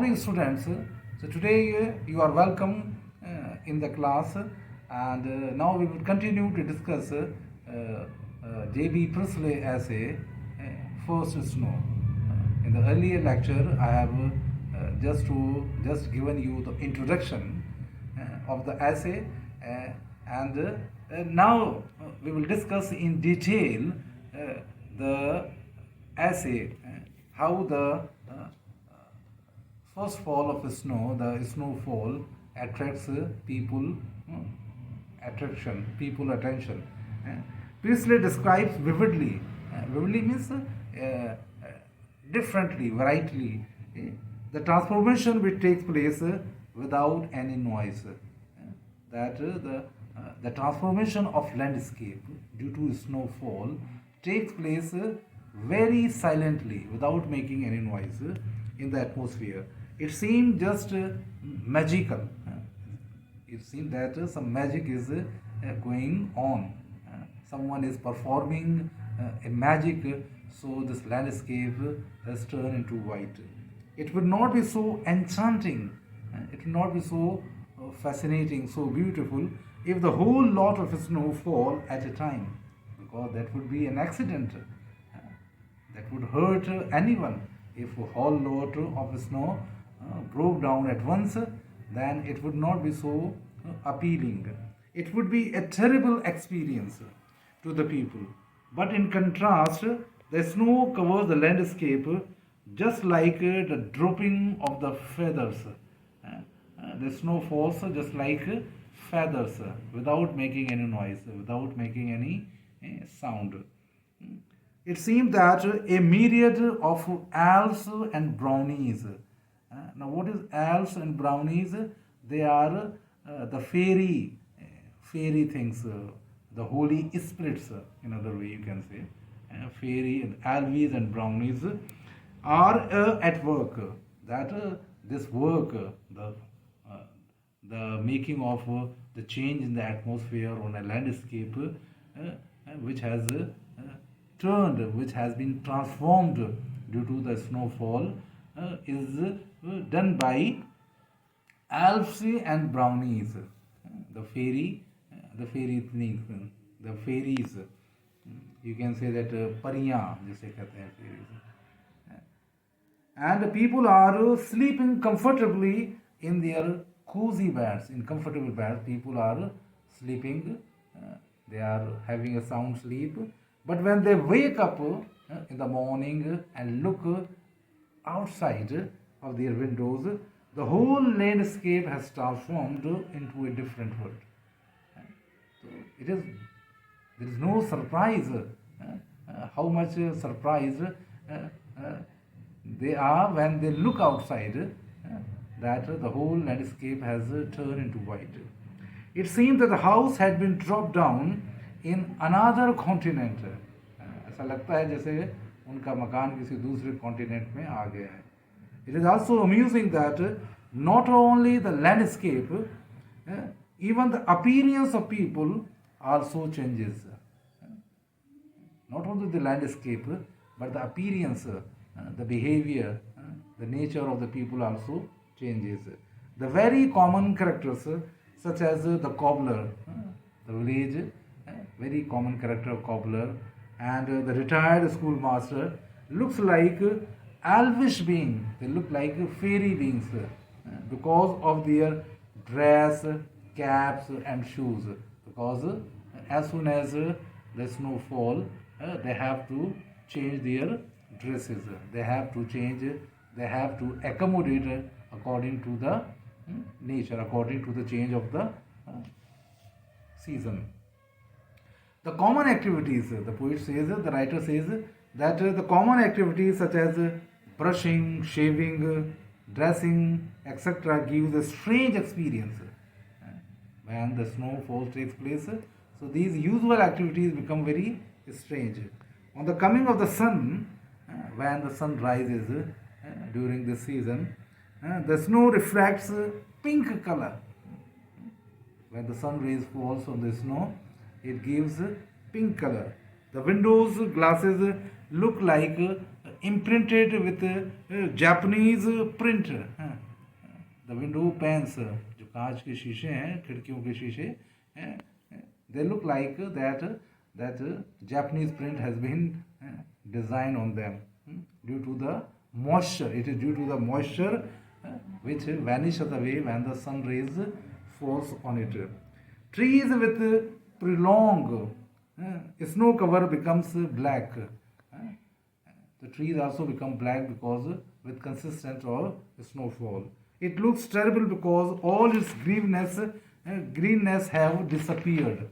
Morning, students. So today you are welcome in the class, and now we will continue to discuss J.B. Priestley essay, First Snow. In the earlier lecture, I have just given you the introduction of the essay, and now we will discuss in detail the essay, how the first fall of snow, the snowfall attracts people attention. Uh, Priestley describes vividly. Vividly means differently, varietly. The transformation which takes place without any noise. That the transformation of landscape due to snowfall takes place very silently without making any noise in the atmosphere. It seemed just magical. It seemed that some magic is going on. Someone is performing a magic, so this landscape has turned into white. It would not be so enchanting, it would not be so fascinating, so beautiful if the whole lot of snow fall at a time, because that would be an accident. That would hurt anyone. If a whole lot of snow broke down at once, then it would not be so appealing. It would be a terrible experience to the people. But in contrast, the snow covers the landscape just like the dropping of the feathers. The snow falls just like feathers without making any noise, without making any sound. It seemed that a myriad of elves and brownies. Now, what is elves and brownies? They are the fairy things, the holy spirits. In other way, you can say, fairy, elves and brownies are at work. That this work, the making of the change in the atmosphere on a landscape, which has turned, which has been transformed due to the snowfall, is done by elves and brownies, the fairy things, the fairies. You can say that pariyan जिसे कहते हैं fairies. And people are sleeping comfortably in their cozy beds. In comfortable beds, people are sleeping. They are having a sound sleep. But when they wake up in the morning and look outside of their windows, the whole landscape has transformed into a different world. So there is no surprise how much surprise they are when they look outside, that the whole landscape has turned into white. It seemed that the house had been dropped down in another continent. ऐसा लगता है जैसे उनका मकान किसी दूसरे continent में आ गया है. It is also amusing that not only the landscape, even the appearance of people also changes. Not only the landscape, but the appearance, the behavior, the nature of the people also changes. The very common characters, such as the cobbler, the village, very common character of cobbler, and the retired schoolmaster, looks like elvish being. They look like fairy beings because of their dress, caps, and shoes. Because as soon as the snow fall, they have to change their dresses. They have to change. They have to accommodate according to the nature, according to the change of the season. The common activities, the poet says, the writer says that the common activities such as brushing, shaving, dressing, etc., gives a strange experience when the snowfall takes place. So these usual activities become very strange. On the coming of the sun, when the sun rises during this season, the snow reflects pink color. When the sun rays falls on the snow, it gives pink color. The windows glasses look like imprinted with Japanese print. The window panes, जो कांच के शीशे हैं, खिड़कियों के शीशे, they look like that Japanese print has been designed on them due to the moisture. It is due to the moisture which vanishes away when the sun rays falls on it. Trees with prolonged snow cover becomes black. The trees also become black because with consistent or snowfall. It looks terrible because all its greenness have disappeared.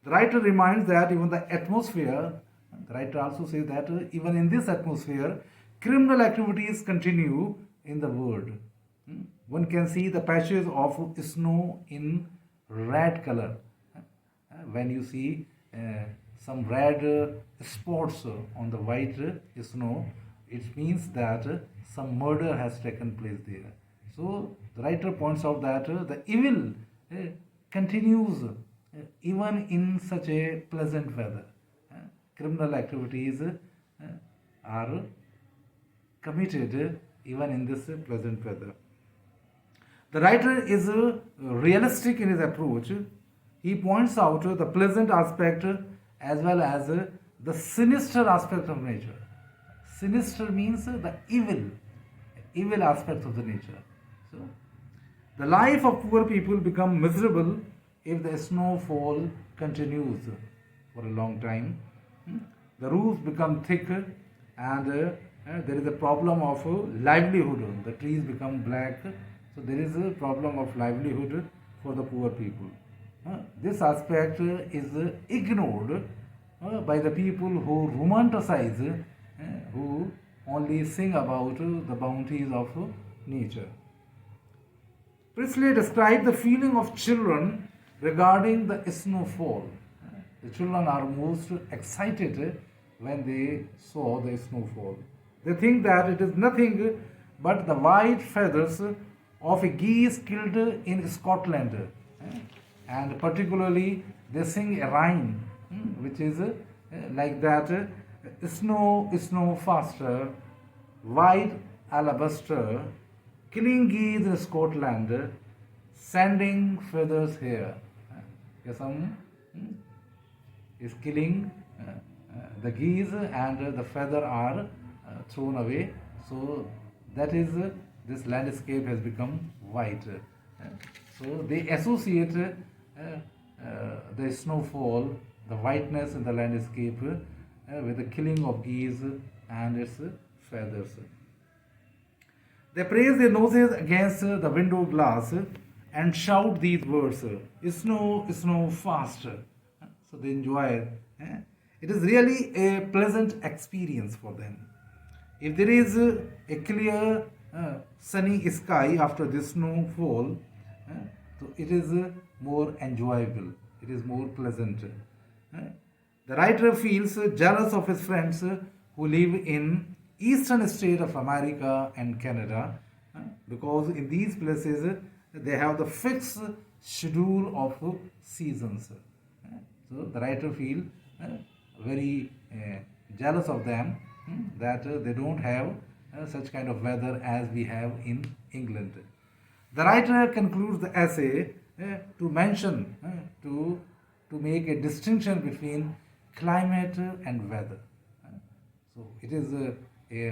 The writer reminds that even the atmosphere, the writer also says that even in this atmosphere, criminal activities continue in the world. One can see the patches of snow in red color. When you see some red spots on the white snow, it means that some murder has taken place there. So the writer points out that the evil continues even in such a pleasant weather. Criminal activities are committed even in this pleasant weather. The writer is realistic in his approach. He points out the pleasant aspect as well as the sinister aspect of nature. Sinister means the evil aspects of the nature. So, the life of poor people become miserable if the snowfall continues for a long time. The roofs become thick and there is a problem of livelihood. The trees become black, so there is a problem of livelihood for the poor people. This aspect is ignored by the people who romanticize, who only sing about the bounties of nature. Priestley described the feeling of children regarding the snowfall. The children are most excited when they saw the snowfall. They think that it is nothing but the white feathers of a geese killed in Scotland. And particularly they sing a rhyme which is like that: snow faster, white alabaster, killing geese in Scotland, sending feathers here. Some is killing the geese and the feather are thrown away. So that is this landscape has become white. So they associate the snowfall, the whiteness in the landscape, with the killing of geese and its feathers. They praise their noses against the window glass and shout these words: snow, snow, faster. So they enjoy it. It is really a pleasant experience for them. If there is a clear, sunny sky after this snowfall, so it is more enjoyable, it is more pleasant. The writer feels jealous of his friends who live in eastern states of America and Canada, because in these places they have the fixed schedule of seasons. So the writer feels very jealous of them that they don't have such kind of weather as we have in England. The writer concludes the essay to mention, to make a distinction between climate and weather. So it is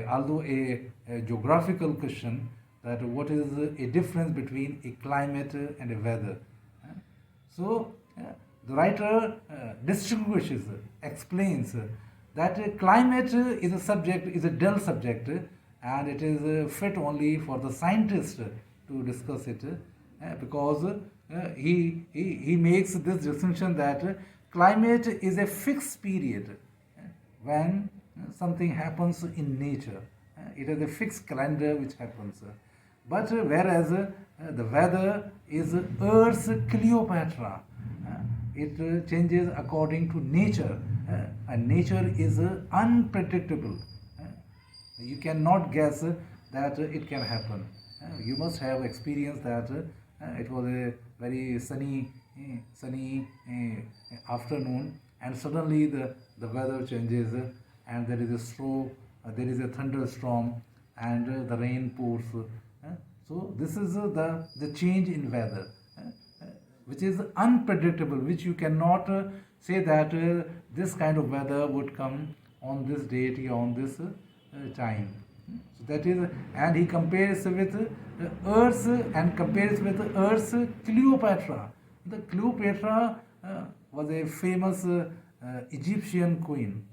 although a geographical question, that what is a difference between a climate and a weather. So the writer distinguishes, explains that climate is a subject, is a dull subject, and it is fit only for the scientist to discuss it, because he makes this distinction that climate is a fixed period when something happens in nature. It is a fixed calendar which happens. But whereas the weather is Earth's Cleopatra, it changes according to nature, and nature is unpredictable. You cannot guess that it can happen. You must have experienced that it was a very sunny afternoon, and suddenly the weather changes and there is a there is a thunderstorm and the rain pours. So this is the change in weather, which is unpredictable, which you cannot say that this kind of weather would come on this date or on this time. So that is, and he compares with Earth's and compares with Earth's Cleopatra. The Cleopatra was a famous Egyptian queen,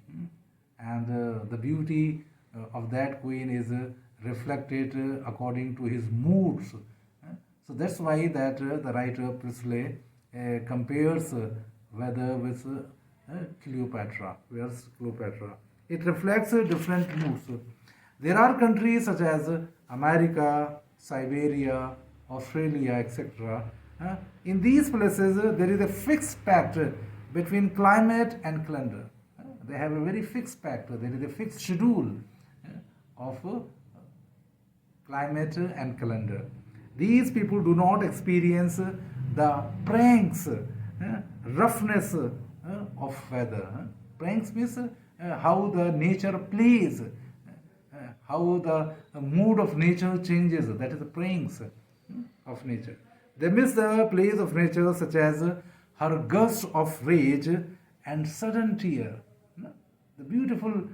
and the beauty of that queen is reflected according to his moods. So that's why that the writer Priestley compares weather with Cleopatra. Where's Cleopatra? It reflects different moods. There are countries such as America, Siberia, Australia, etc. In these places, there is a fixed pact between climate and calendar. They have a very fixed pact. There is a fixed schedule of climate and calendar. These people do not experience the pranks, roughness of weather. Pranks means how the nature plays, how the mood of nature changes. That is the pranks of nature. They miss the plays of nature, such as her gust of rage and sudden tear. The beautiful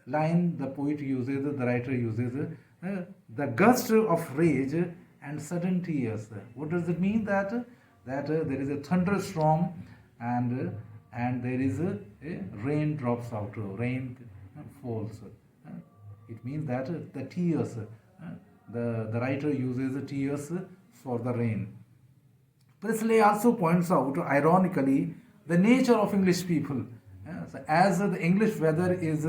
line the poet uses, the writer uses, the gust of rage and sudden tears. What does it mean? That there is a thunderstorm and there is a rain drops out, rain falls. It means that the tears, the writer uses the tears for the rain. Priestley also points out, ironically, the nature of English people. So as the English weather is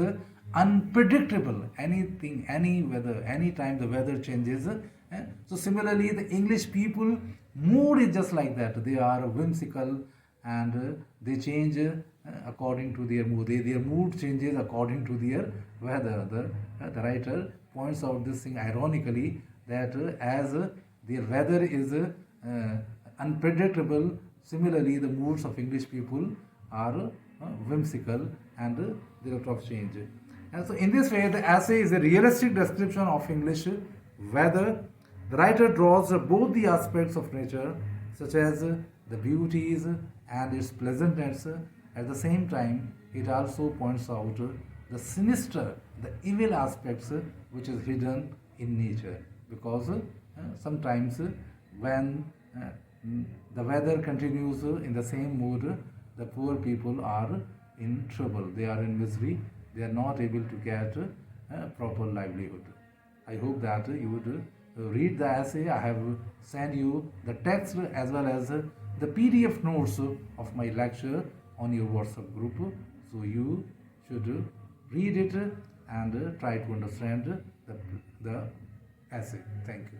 unpredictable, anything, any weather, any time the weather changes. So similarly, the English people mood is just like that. They are whimsical and they change according to their mood. Their mood changes according to their weather. The writer points out this thing ironically, that as their weather is unpredictable, similarly the moods of English people are whimsical and there are of change. And so in this way, the essay is a realistic description of English weather. The writer draws both the aspects of nature, such as the beauties and its pleasantness. At the same time, it also points out the sinister, the evil aspects which is hidden in nature. Because sometimes when the weather continues in the same mood, the poor people are in trouble. They are in misery. They are not able to get proper livelihood. I hope that you would read the essay. I have sent you the text as well as the PDF notes of my lecture on your WhatsApp group. So you should read it and try to understand the essay. Thank you.